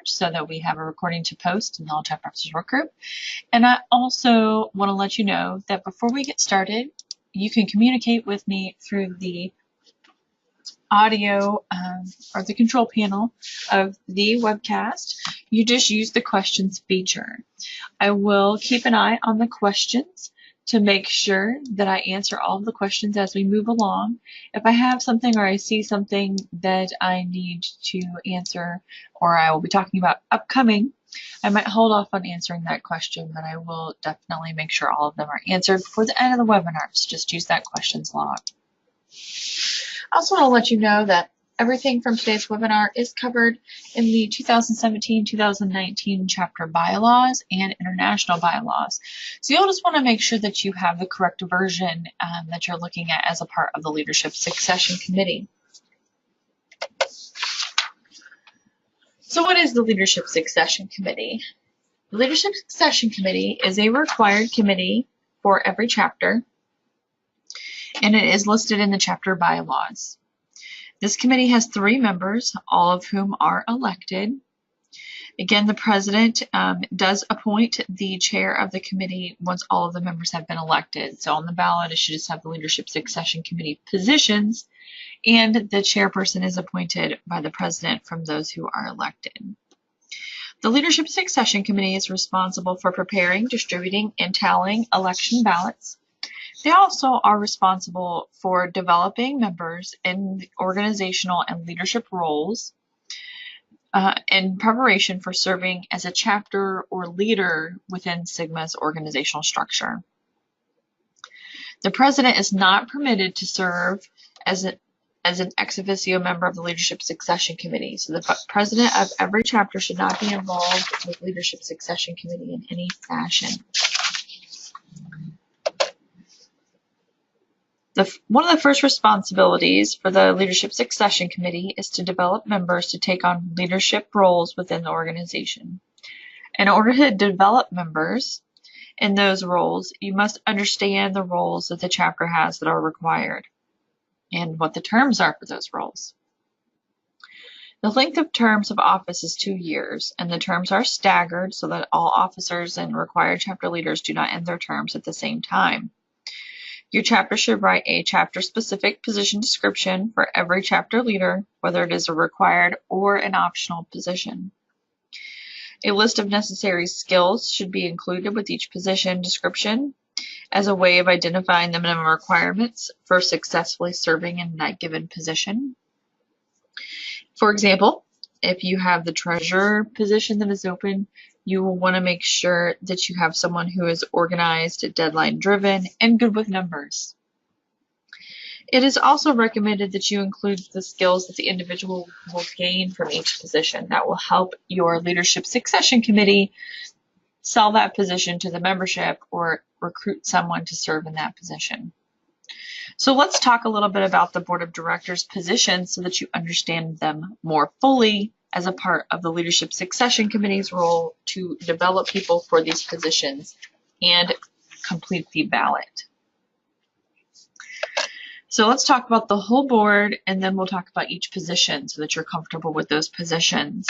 March so that we have a recording to post in the All Chapter Officers Work Group. And I also want to let you know that before we get started, you can communicate with me through the audio or the control panel of the webcast. You just use the questions feature. I will keep an eye on the questions to make sure that I answer all of the questions as we move along. If I have something or I see something that I need to answer or I will be talking about upcoming, I might hold off on answering that question, but I will definitely make sure all of them are answered before the end of the webinar. So just use that questions log. I also want to let you know that everything from today's webinar is covered in the 2017-2019 chapter bylaws and international bylaws. So you'll just want to make sure that you have the correct version that you're looking at as a part of the Leadership Succession Committee. So what is the Leadership Succession Committee? The Leadership Succession Committee is a required committee for every chapter, and it is listed in the chapter bylaws. This committee has 3 members, all of whom are elected. Again, the president does appoint the chair of the committee once all of the members have been elected. So on the ballot, it should just have the Leadership Succession Committee positions, and the chairperson is appointed by the president from those who are elected. The Leadership Succession Committee is responsible for preparing, distributing, and tallying election ballots. They also are responsible for developing members in organizational and leadership roles in preparation for serving as a chapter or leader within Sigma's organizational structure. The president is not permitted to serve as an ex officio member of the Leadership Succession Committee. So the president of every chapter should not be involved with Leadership Succession Committee in any fashion. One of the first responsibilities for the Leadership Succession Committee is to develop members to take on leadership roles within the organization. In order to develop members in those roles, you must understand the roles that the chapter has that are required and what the terms are for those roles. The length of terms of office is 2 years, and the terms are staggered so that all officers and required chapter leaders do not end their terms at the same time. Your chapter should write a chapter-specific position description for every chapter leader, whether it is a required or an optional position. A list of necessary skills should be included with each position description as a way of identifying the minimum requirements for successfully serving in that given position. For example, if you have the treasurer position that is open, you will want to make sure that you have someone who is organized, deadline-driven, and good with numbers. It is also recommended that you include the skills that the individual will gain from each position. That will help your Leadership Succession Committee sell that position to the membership or recruit someone to serve in that position. So let's talk a little bit about the Board of Directors positions so that you understand them more fully as a part of the Leadership Succession Committee's role to develop people for these positions and complete the ballot. So let's talk about the whole board, and then we'll talk about each position so that you're comfortable with those positions.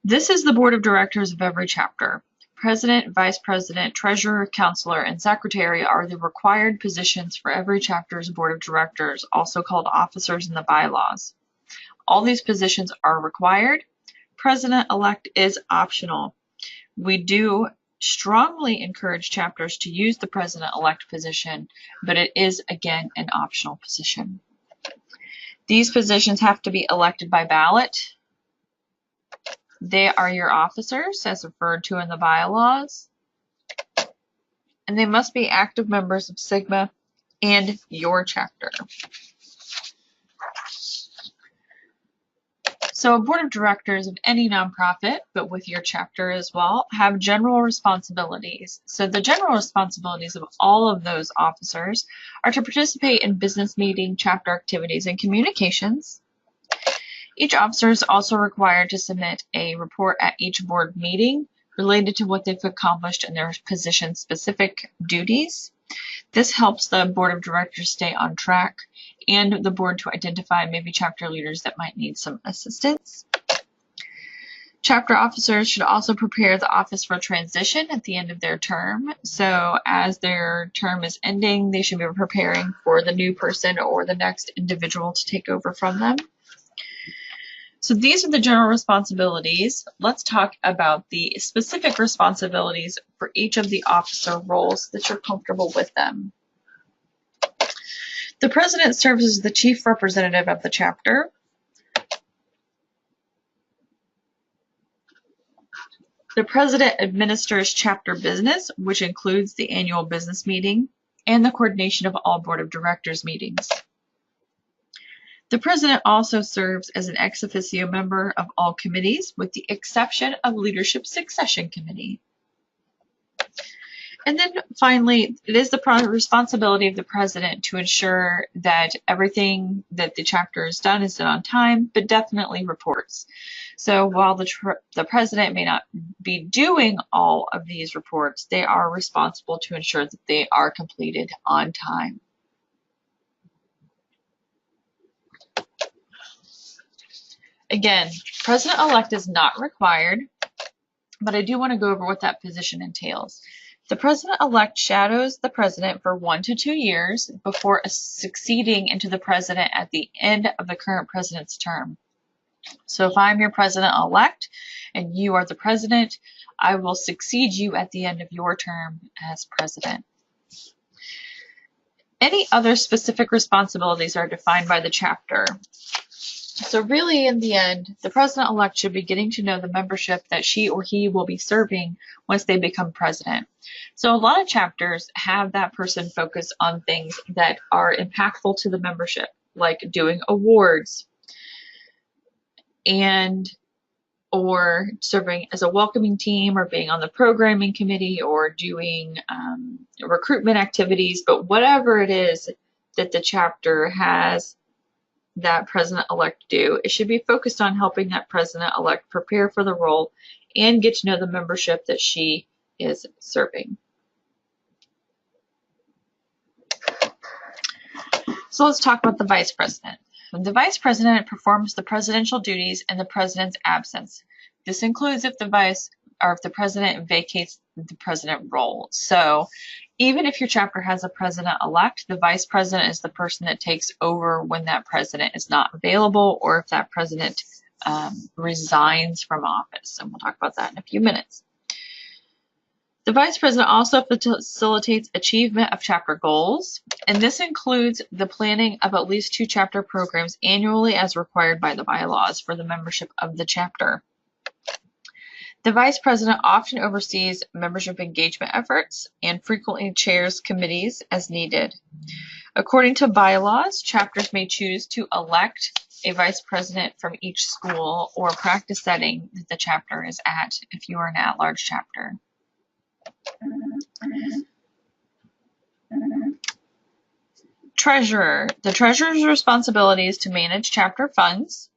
This is the Board of Directors of every chapter. President, Vice President, Treasurer, Counselor, and Secretary are the required positions for every chapter's Board of Directors, also called officers in the bylaws. All these positions are required. President-elect is optional. We do strongly encourage chapters to use the president-elect position, but it is, again, an optional position. These positions have to be elected by ballot. They are your officers, as referred to in the bylaws, and they must be active members of Sigma and your chapter. So a board of directors of any nonprofit, but with your chapter as well, have general responsibilities. So the general responsibilities of all of those officers are to participate in business meeting, chapter activities, and communications. Each officer is also required to submit a report at each board meeting related to what they've accomplished in their position-specific duties. This helps the board of directors stay on track and the board to identify maybe chapter leaders that might need some assistance. Chapter officers should also prepare the office for transition at the end of their term. So as their term is ending, they should be preparing for the new person or the next individual to take over from them. So these are the general responsibilities. Let's talk about the specific responsibilities for each of the officer roles that you're comfortable with them. The president serves as the chief representative of the chapter. The president administers chapter business, which includes the annual business meeting and the coordination of all board of directors meetings. The president also serves as an ex officio member of all committees, with the exception of Leadership Succession Committee. And then finally, it is the responsibility of the president to ensure that everything that the chapter has done is done on time, but definitely reports. So while the president may not be doing all of these reports, they are responsible to ensure that they are completed on time. Again, president-elect is not required, but I do want to go over what that position entails. The president-elect shadows the president for 1 to 2 years before succeeding into the president at the end of the current president's term. So if I'm your president-elect and you are the president, I will succeed you at the end of your term as president. Any other specific responsibilities are defined by the chapter. So really, in the end, the president-elect should be getting to know the membership that she or he will be serving once they become president. So a lot of chapters have that person focus on things that are impactful to the membership, like doing awards or serving as a welcoming team, or being on the programming committee, or doing recruitment activities. But whatever it is that the chapter has that president-elect do, it should be focused on helping that president-elect prepare for the role and get to know the membership that she is serving. So let's talk about the vice president. The vice president performs the presidential duties in the president's absence. This includes if the president vacates the president role. So even if your chapter has a president-elect, the vice president is the person that takes over when that president is not available, or if that president resigns from office. And we'll talk about that in a few minutes. The vice president also facilitates achievement of chapter goals, and this includes the planning of at least 2 chapter programs annually as required by the bylaws for the membership of the chapter. The vice president often oversees membership engagement efforts and frequently chairs committees as needed. According to bylaws, chapters may choose to elect a vice president from each school or practice setting that the chapter is at if you are an at-large chapter. Treasurer. The treasurer's responsibility is to manage chapter funds.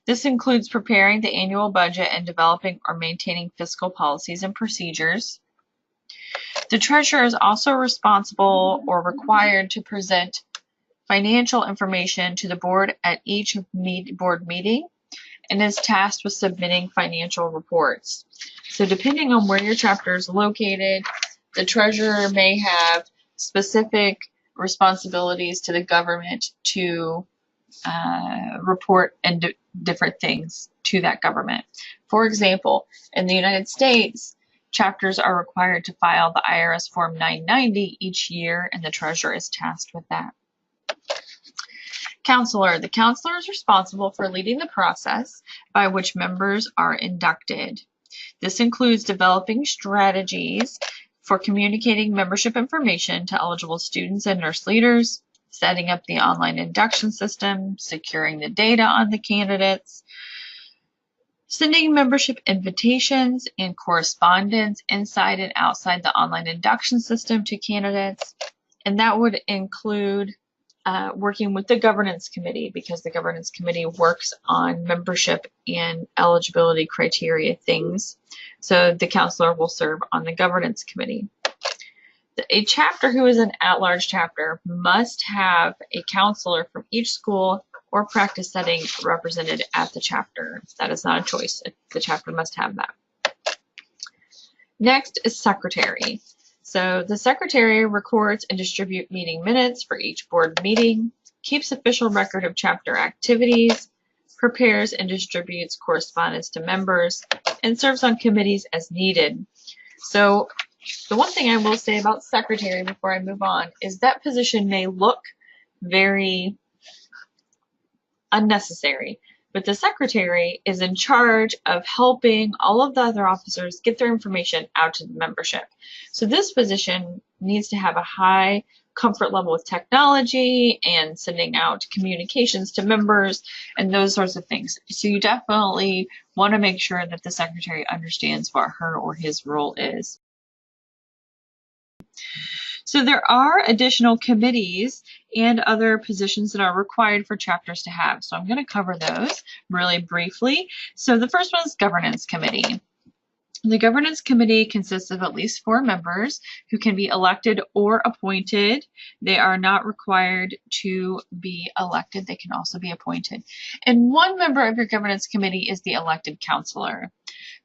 This includes preparing the annual budget and developing or maintaining fiscal policies and procedures. The treasurer is also responsible or required to present financial information to the board at each board meeting and is tasked with submitting financial reports. So depending on where your chapter is located, the treasurer may have specific responsibilities to the government to report and different things to that government. For example, in the United States, chapters are required to file the IRS Form 990 each year, and the treasurer is tasked with that. Counselor. The counselor is responsible for leading the process by which members are inducted. This includes developing strategies for communicating membership information to eligible students and nurse leaders, setting up the online induction system, securing the data on the candidates, sending membership invitations and correspondence inside and outside the online induction system to candidates. And that would include working with the governance committee, because the governance committee works on membership and eligibility criteria things. So the counselor will serve on the governance committee. A chapter who is an at-large chapter must have a counselor from each school or practice setting represented at the chapter. That is not a choice. The chapter must have that. Next is secretary. So the secretary records and distributes meeting minutes for each board meeting, keeps official record of chapter activities, prepares and distributes correspondence to members, and serves on committees as needed. So the one thing I will say about secretary before I move on is that position may look very unnecessary, but the secretary is in charge of helping all of the other officers get their information out to the membership. So this position needs to have a high comfort level with technology and sending out communications to members and those sorts of things. So you definitely want to make sure that the secretary understands what her or his role is. So there are additional committees and other positions that are required for chapters to have. So I'm going to cover those really briefly. So the first one is governance committee. The governance committee consists of at least 4 members who can be elected or appointed. They are not required to be elected. They can also be appointed. And 1 member of your governance committee is the elected counselor.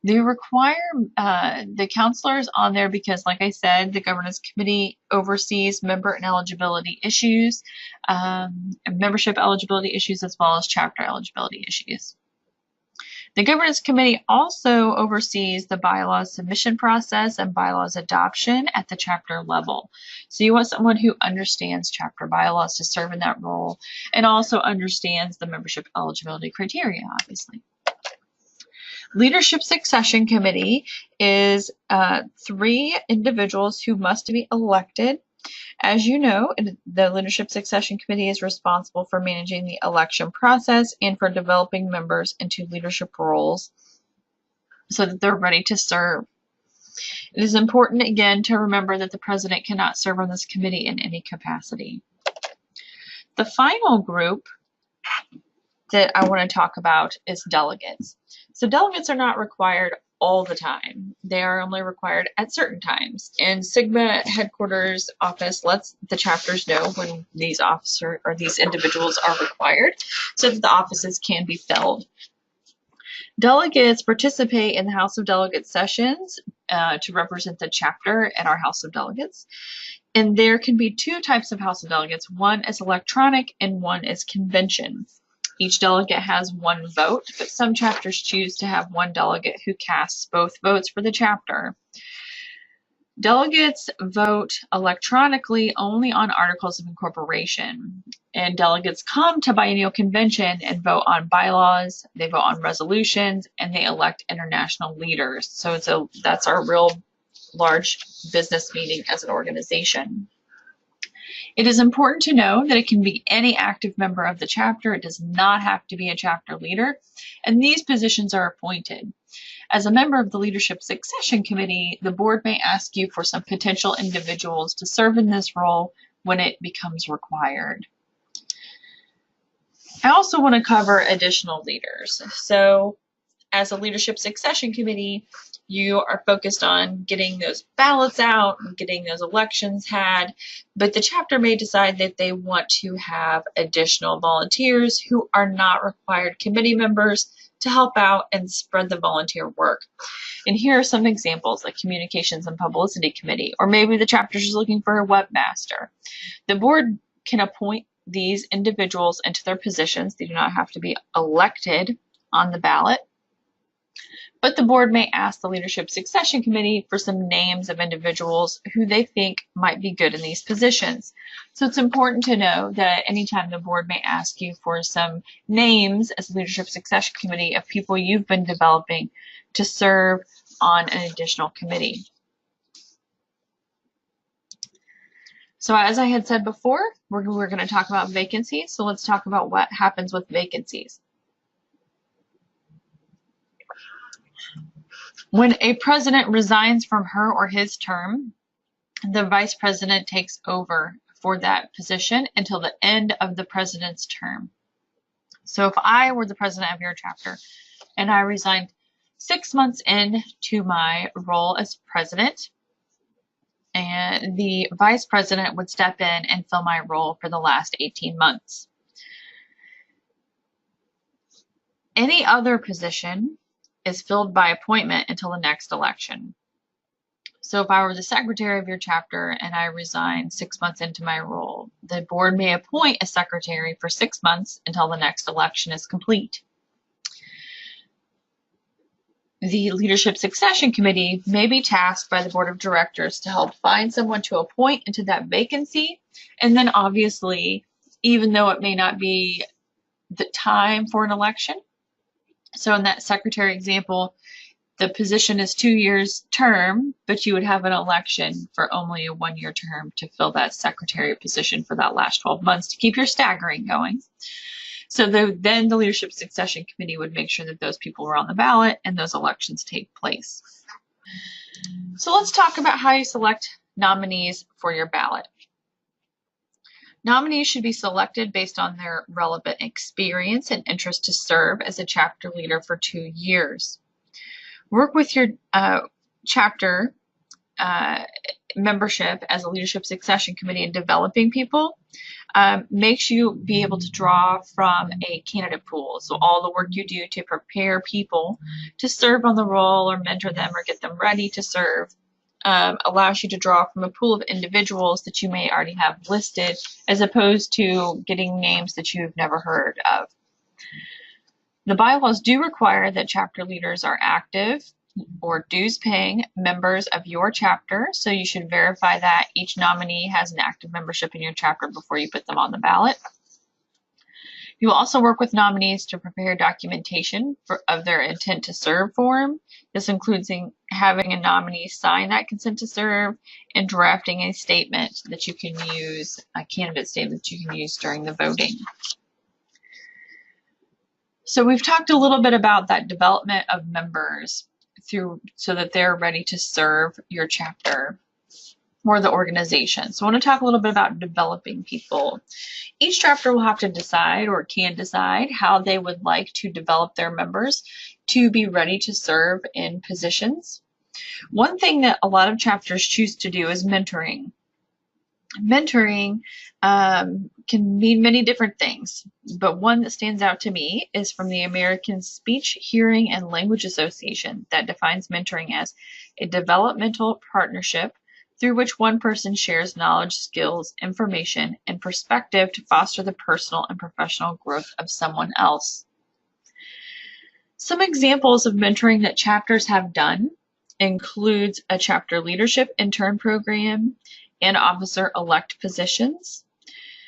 They require the counselors on there because, like I said, the governance committee oversees member and eligibility issues, membership eligibility issues, as well as chapter eligibility issues. The governance committee also oversees the bylaws submission process and bylaws adoption at the chapter level. So you want someone who understands chapter bylaws to serve in that role and also understands the membership eligibility criteria, obviously. Leadership Succession Committee is 3 individuals who must be elected. As you know, the Leadership Succession Committee is responsible for managing the election process and for developing members into leadership roles so that they're ready to serve. It is important, again, to remember that the president cannot serve on this committee in any capacity. The final group that I want to talk about is delegates. So delegates are not required all the time. They are only required at certain times. And Sigma headquarters office lets the chapters know when these individuals are required so that the offices can be filled. Delegates participate in the House of Delegates sessions to represent the chapter at our House of Delegates. And there can be 2 types of House of Delegates. One is electronic and one is convention. Each delegate has 1 vote, but some chapters choose to have 1 delegate who casts both votes for the chapter. Delegates vote electronically only on articles of incorporation, and delegates come to biennial convention and vote on bylaws, they vote on resolutions, and they elect international leaders. So that's our real large business meeting as an organization. It is important to know that it can be any active member of the chapter. It does not have to be a chapter leader, and these positions are appointed. As a member of the Leadership Succession Committee, the board may ask you for some potential individuals to serve in this role when it becomes required. I also want to cover additional leaders. So as a Leadership Succession Committee, you are focused on getting those ballots out and getting those elections had, but the chapter may decide that they want to have additional volunteers who are not required committee members to help out and spread the volunteer work. And here are some examples, like Communications and Publicity Committee, or maybe the chapter is looking for a webmaster. The board can appoint these individuals into their positions. They do not have to be elected on the ballot. But the board may ask the Leadership Succession Committee for some names of individuals who they think might be good in these positions. So it's important to know that anytime the board may ask you for some names as a Leadership Succession Committee of people you've been developing to serve on an additional committee. So as I had said before, we're going to talk about vacancies. So let's talk about what happens with vacancies. When a president resigns from her or his term, the vice president takes over for that position until the end of the president's term. So if I were the president of your chapter and I resigned 6 months into my role as president, and the vice president would step in and fill my role for the last 18 months. Any other position is filled by appointment until the next election. So if I were the secretary of your chapter and I resign 6 months into my role, the board may appoint a secretary for 6 months until the next election is complete. The Leadership Succession Committee may be tasked by the board of directors to help find someone to appoint into that vacancy. And then obviously, even though it may not be the time for an election, so in that secretary example, the position is 2 years term, but you would have an election for only a 1-year term to fill that secretary position for that last 12 months to keep your staggering going. So then the Leadership Succession Committee would make sure that those people were on the ballot and those elections take place. So let's talk about how you select nominees for your ballot. Nominees should be selected based on their relevant experience and interest to serve as a chapter leader for 2 years. Work with your chapter membership as a Leadership Succession Committee in developing people. Makes you be able to draw from a candidate pool. So all the work you do to prepare people to serve on the role or mentor them or get them ready to serve allows you to draw from a pool of individuals that you may already have listed, as opposed to getting names that you've never heard of. The bylaws do require that chapter leaders are active or dues-paying members of your chapter, so you should verify that each nominee has an active membership in your chapter before you put them on the ballot. You will also work with nominees to prepare documentation of their intent to serve form. This includes having a nominee sign that consent to serve and drafting a statement that you can use, a candidate statement that you can use during the voting. So we've talked a little bit about that development of members so that they're ready to serve your chapter or the organization. So I want to talk a little bit about developing people. Each chapter will have to decide or can decide how they would like to develop their members to be ready to serve in positions. One thing that a lot of chapters choose to do is mentoring. Mentoring can mean many different things, but one that stands out to me is from the American Speech, Hearing, and Language Association that defines mentoring as a developmental partnership through which one person shares knowledge, skills, information, and perspective to foster the personal and professional growth of someone else. Some examples of mentoring that chapters have done includes a chapter leadership intern program and officer-elect positions.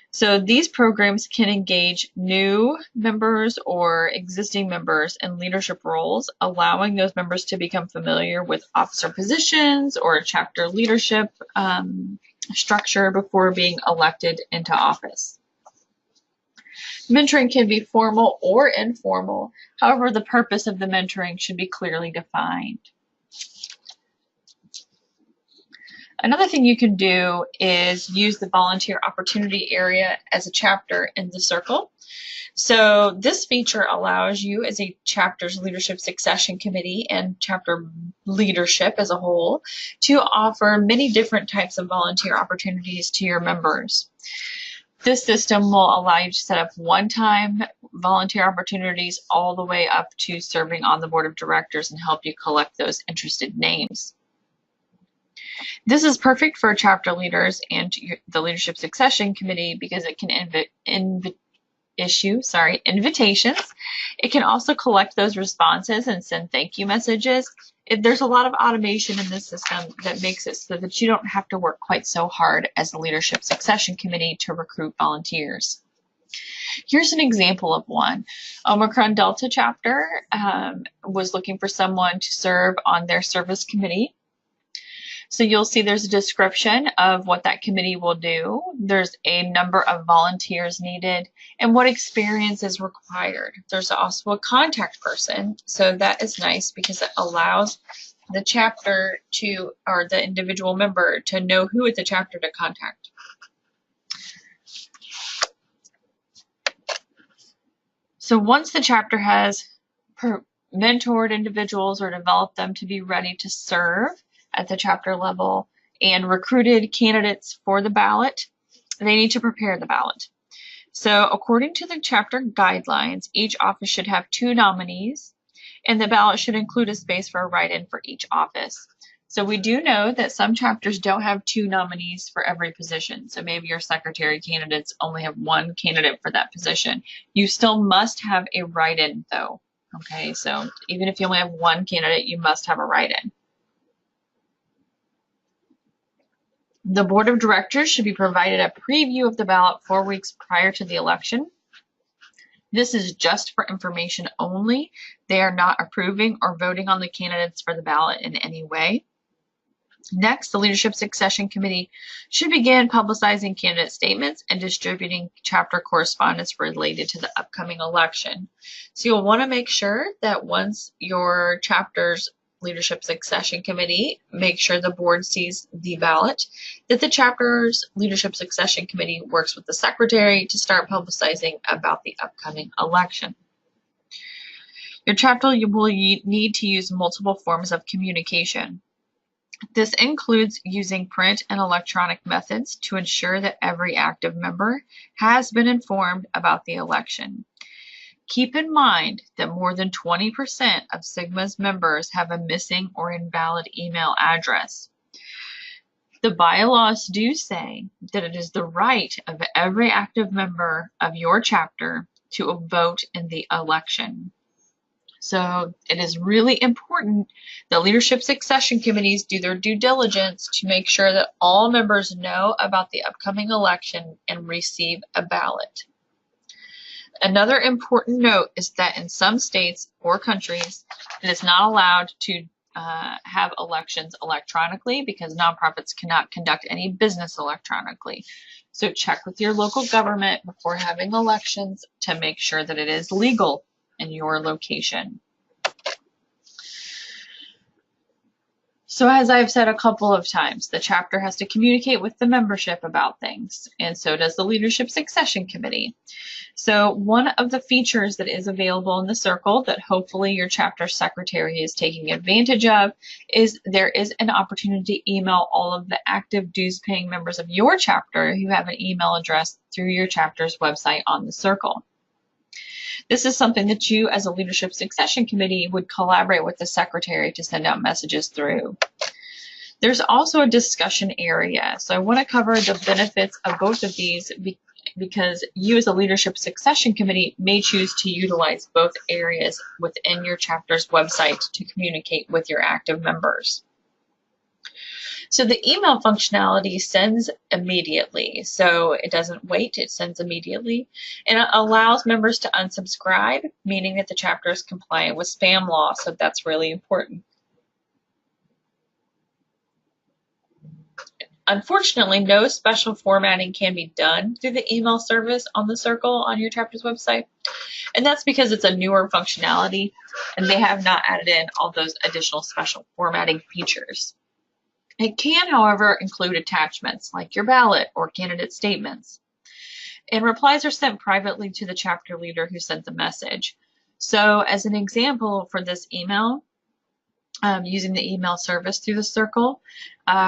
So these programs can engage new members or existing members in leadership roles, allowing those members to become familiar with officer positions or chapter leadership structure before being elected into office. Mentoring can be formal or informal. However, the purpose of the mentoring should be clearly defined. Another thing you can do is use the volunteer opportunity area as a chapter in the circle. So this feature allows you as a chapter's leadership succession committee and chapter leadership as a whole to offer many different types of volunteer opportunities to your members. This system will allow you to set up one-time volunteer opportunities all the way up to serving on the board of directors and help you collect those interested names. This is perfect for chapter leaders and the Leadership Succession Committee because it can issue invitations. It can also collect those responses and send thank you messages. There's a lot of automation in this system that makes it so that you don't have to work quite so hard as the Leadership Succession Committee to recruit volunteers. Here's an example of one. Omicron Delta chapter was looking for someone to serve on their service committee. So you'll see there's a description of what that committee will do. There's a number of volunteers needed and what experience is required. There's also a contact person. So that is nice because it allows the chapter to, or the individual member to know who at the chapter to contact. So once the chapter has mentored individuals or developed them to be ready to serve at the chapter level and recruited candidates for the ballot, they need to prepare the ballot. So according to the chapter guidelines, each office should have 2 nominees, and the ballot should include a space for a write-in for each office. So we do know that some chapters don't have 2 nominees for every position. So maybe your secretary candidates only have 1 candidate for that position. You still must have a write-in though. Okay, so even if you only have 1 candidate, you must have a write-in. The board of directors should be provided a preview of the ballot 4 weeks prior to the election. This is just for information only. They are not approving or voting on the candidates for the ballot in any way. Next, the Leadership Succession Committee should begin publicizing candidate statements and distributing chapter correspondence related to the upcoming election. So you'll want to make sure that once your chapter's Leadership Succession Committee, make sure the board sees the ballot, that the chapter's Leadership Succession Committee works with the secretary to start publicizing about the upcoming election. Your chapter will need to use multiple forms of communication. This includes using print and electronic methods to ensure that every active member has been informed about the election. Keep in mind that more than 20% of Sigma's members have a missing or invalid email address. The bylaws do say that it is the right of every active member of your chapter to vote in the election. So it is really important that leadership succession committees do their due diligence to make sure that all members know about the upcoming election and receive a ballot. Another important note is that in some states or countries, it is not allowed to have elections electronically because nonprofits cannot conduct any business electronically. So check with your local government before having elections to make sure that it is legal in your location. So as I've said a couple of times, the chapter has to communicate with the membership about things, and so does the Leadership Succession Committee. So one of the features that is available in the circle that hopefully your chapter secretary is taking advantage of is there is an opportunity to email all of the active dues-paying members of your chapter who have an email address through your chapter's website on the circle. This is something that you as a Leadership Succession Committee would collaborate with the secretary to send out messages through. There's also a discussion area. So I want to cover the benefits of both of these because you as a Leadership Succession Committee may choose to utilize both areas within your chapter's website to communicate with your active members. So the email functionality sends immediately. So it doesn't wait, it sends immediately. And it allows members to unsubscribe, meaning that the chapter is compliant with spam law. So that's really important. Unfortunately, no special formatting can be done through the email service on the circle on your chapter's website. And that's because it's a newer functionality and they have not added in all those additional special formatting features. It can, however, include attachments like your ballot or candidate statements. And replies are sent privately to the chapter leader who sent the message. So as an example for this email, using the email service through the circle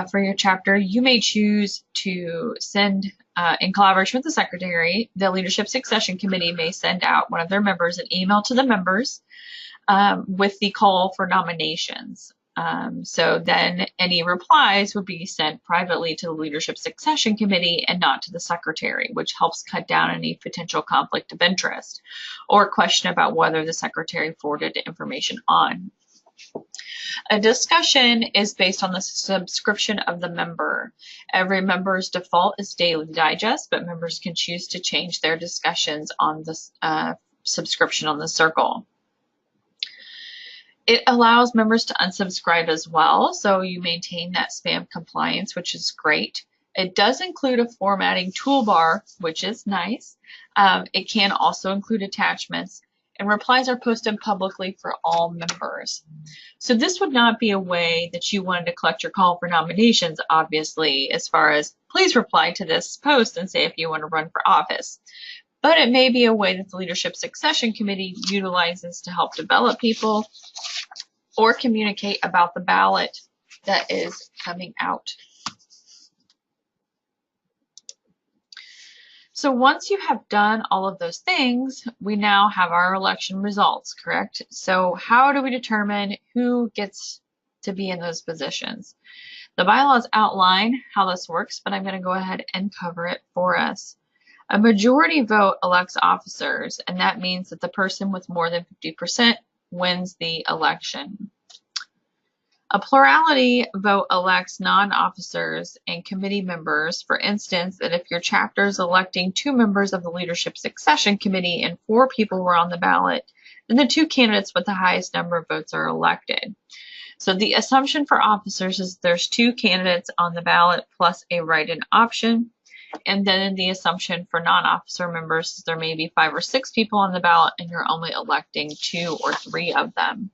for your chapter, you may choose to send, in collaboration with the secretary, the Leadership Succession Committee may send out one of their members an email to the members with the call for nominations. So then any replies would be sent privately to the Leadership Succession Committee and not to the secretary, which helps cut down any potential conflict of interest or question about whether the secretary forwarded the information on. A discussion is based on the subscription of the member. Every member's default is Daily Digest, but members can choose to change their discussions on the subscription on the circle. It allows members to unsubscribe as well, so you maintain that spam compliance, which is great. It does include a formatting toolbar, which is nice. It can also include attachments, and replies are posted publicly for all members. So this would not be a way that you wanted to collect your call for nominations, obviously, as far as please reply to this post and say if you want to run for office. But it may be a way that the Leadership Succession Committee utilizes to help develop people or communicate about the ballot that is coming out. So once you have done all of those things, we now have our election results, correct? So how do we determine who gets to be in those positions? The bylaws outline how this works, but I'm going to go ahead and cover it for us. A majority vote elects officers, and that means that the person with more than 50% wins the election. A plurality vote elects non-officers and committee members. For instance, that if your chapter is electing 2 members of the Leadership Succession Committee and 4 people were on the ballot, then the 2 candidates with the highest number of votes are elected. So the assumption for officers is there's 2 candidates on the ballot plus a write-in option. And then the assumption for non-officer members is there may be 5 or 6 people on the ballot and you're only electing 2 or 3 of them.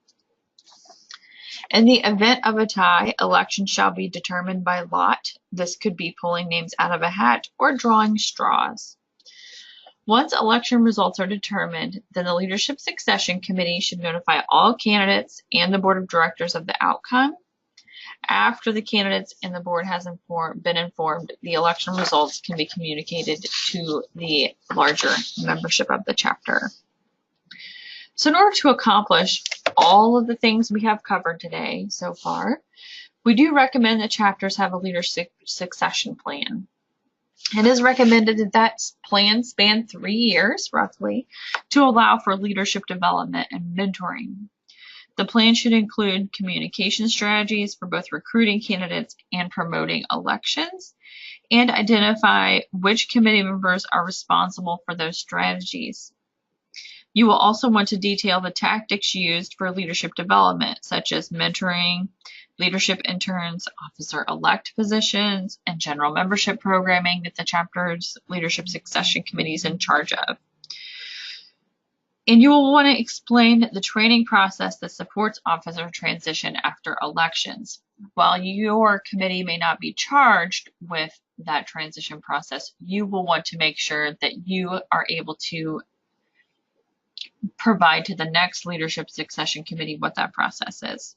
In the event of a tie, elections shall be determined by lot. This could be pulling names out of a hat or drawing straws. Once election results are determined, then the Leadership Succession Committee should notify all candidates and the Board of Directors of the outcome. After the candidates and the board has been informed, the election results can be communicated to the larger membership of the chapter. So in order to accomplish all of the things we have covered today so far, we do recommend that chapters have a leadership succession plan. It is recommended that that plan span 3 years, roughly, to allow for leadership development and mentoring. The plan should include communication strategies for both recruiting candidates and promoting elections, and identify which committee members are responsible for those strategies. You will also want to detail the tactics used for leadership development, such as mentoring, leadership interns, officer-elect positions, and general membership programming that the chapter's Leadership Succession Committee is in charge of. And you will want to explain the training process that supports officer transition after elections. While your committee may not be charged with that transition process, you will want to make sure that you are able to provide to the next Leadership Succession Committee what that process is.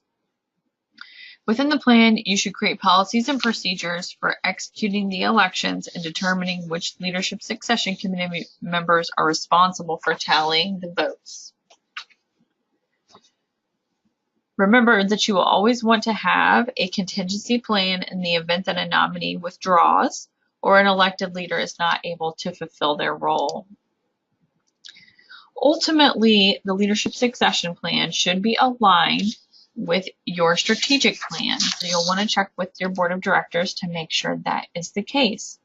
Within the plan, you should create policies and procedures for executing the elections and determining which Leadership Succession Committee members are responsible for tallying the votes. Remember that you will always want to have a contingency plan in the event that a nominee withdraws or an elected leader is not able to fulfill their role. Ultimately, the Leadership Succession Plan should be aligned with your strategic plan. So you'll want to check with your board of directors to make sure that is the case.